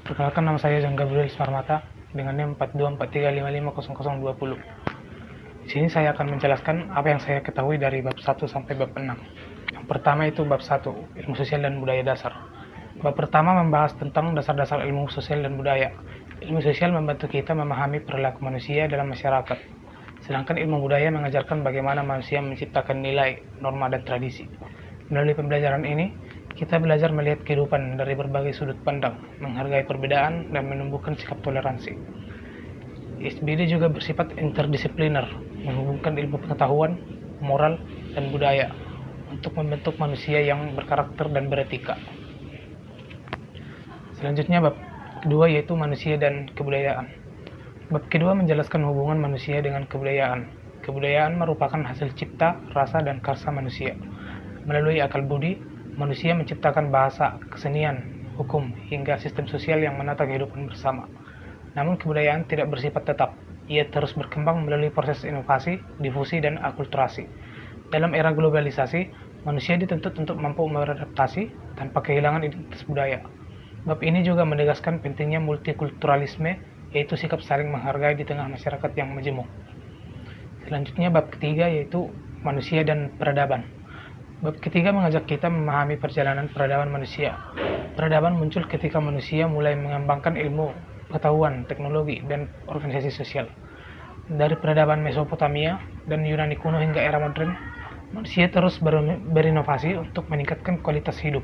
Perkenalkan, nama saya John Gabriel Smarmata dengan NIM 4243550020. Di sini saya akan menjelaskan apa yang saya ketahui dari bab 1 sampai bab 6. Yang pertama itu bab 1, ilmu sosial dan budaya dasar. Bab pertama membahas tentang dasar-dasar ilmu sosial dan budaya. Ilmu sosial membantu kita memahami perilaku manusia dalam masyarakat. Sedangkan ilmu budaya mengajarkan bagaimana manusia menciptakan nilai, norma, dan tradisi. Melalui pembelajaran ini, kita belajar melihat kehidupan dari berbagai sudut pandang, menghargai perbedaan, dan menumbuhkan sikap toleransi. SBD juga bersifat interdisipliner, menghubungkan ilmu pengetahuan, moral, dan budaya untuk membentuk manusia yang berkarakter dan beretika. Selanjutnya bab kedua yaitu manusia dan kebudayaan. Bab kedua menjelaskan hubungan manusia dengan kebudayaan. Kebudayaan merupakan hasil cipta, rasa, dan karsa manusia. Melalui akal budi, manusia menciptakan bahasa, kesenian, hukum, hingga sistem sosial yang menata kehidupan bersama. Namun kebudayaan tidak bersifat tetap. Ia terus berkembang melalui proses inovasi, difusi, dan akulturasi. Dalam era globalisasi, manusia dituntut untuk mampu beradaptasi tanpa kehilangan identitas budaya. Bab ini juga menegaskan pentingnya multikulturalisme, yaitu sikap saling menghargai di tengah masyarakat yang majemuk. Selanjutnya bab ketiga yaitu manusia dan peradaban. Bab ketiga mengajak kita memahami perjalanan peradaban manusia. Peradaban muncul ketika manusia mulai mengembangkan ilmu, pengetahuan, teknologi, dan organisasi sosial. Dari peradaban Mesopotamia dan Yunani kuno hingga era modern, manusia terus berinovasi untuk meningkatkan kualitas hidup.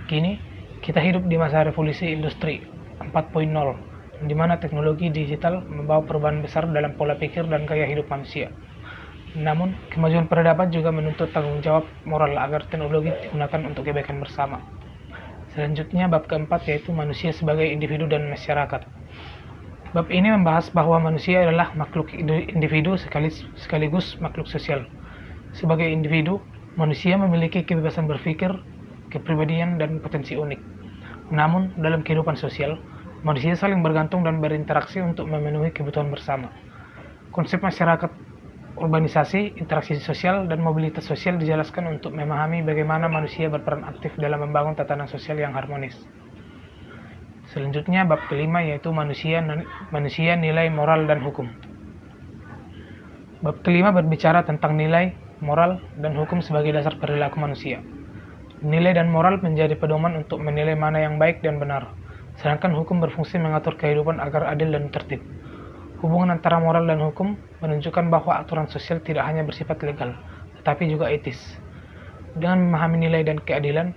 Kini, kita hidup di masa revolusi industri 4.0, di mana teknologi digital membawa perubahan besar dalam pola pikir dan gaya hidup manusia. Namun, kemajuan peradaban juga menuntut tanggung jawab moral agar teknologi digunakan untuk kebaikan bersama. Selanjutnya, bab keempat yaitu manusia sebagai individu dan masyarakat. Bab ini membahas bahwa manusia adalah makhluk individu sekaligus makhluk sosial. Sebagai individu, manusia memiliki kebebasan berpikir, kepribadian, dan potensi unik. Namun, dalam kehidupan sosial, manusia saling bergantung dan berinteraksi untuk memenuhi kebutuhan bersama. Konsep masyarakat, urbanisasi, interaksi sosial, dan mobilitas sosial dijelaskan untuk memahami bagaimana manusia berperan aktif dalam membangun tatanan sosial yang harmonis. Selanjutnya bab kelima yaitu manusia, nilai, moral, dan hukum. Bab kelima berbicara tentang nilai, moral, dan hukum sebagai dasar perilaku manusia. Nilai dan moral menjadi pedoman untuk menilai mana yang baik dan benar, sedangkan hukum berfungsi mengatur kehidupan agar adil dan tertib. Hubungan antara moral dan hukum menunjukkan bahwa aturan sosial tidak hanya bersifat legal, tetapi juga etis. Dengan memahami nilai dan keadilan,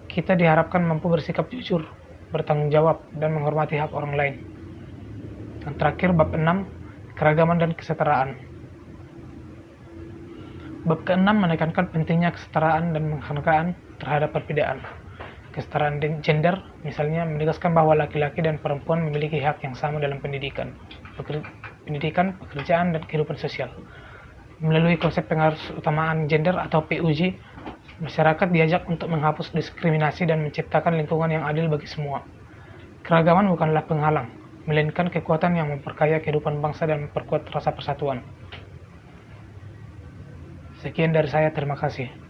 kita diharapkan mampu bersikap jujur, bertanggung jawab, dan menghormati hak orang lain. Yang terakhir, bab 6, keragaman dan kesetaraan. Bab ke-6 menekankan pentingnya kesetaraan dan penghargaan terhadap perbedaan. Kesetaraan gender, misalnya, menegaskan bahwa laki-laki dan perempuan memiliki hak yang sama dalam pendidikan, pekerjaan, dan kehidupan sosial. Melalui konsep pengarusutamaan gender atau PUJ, masyarakat diajak untuk menghapus diskriminasi dan menciptakan lingkungan yang adil bagi semua. Keragaman bukanlah penghalang, melainkan kekuatan yang memperkaya kehidupan bangsa dan memperkuat rasa persatuan. Sekian dari saya, terima kasih.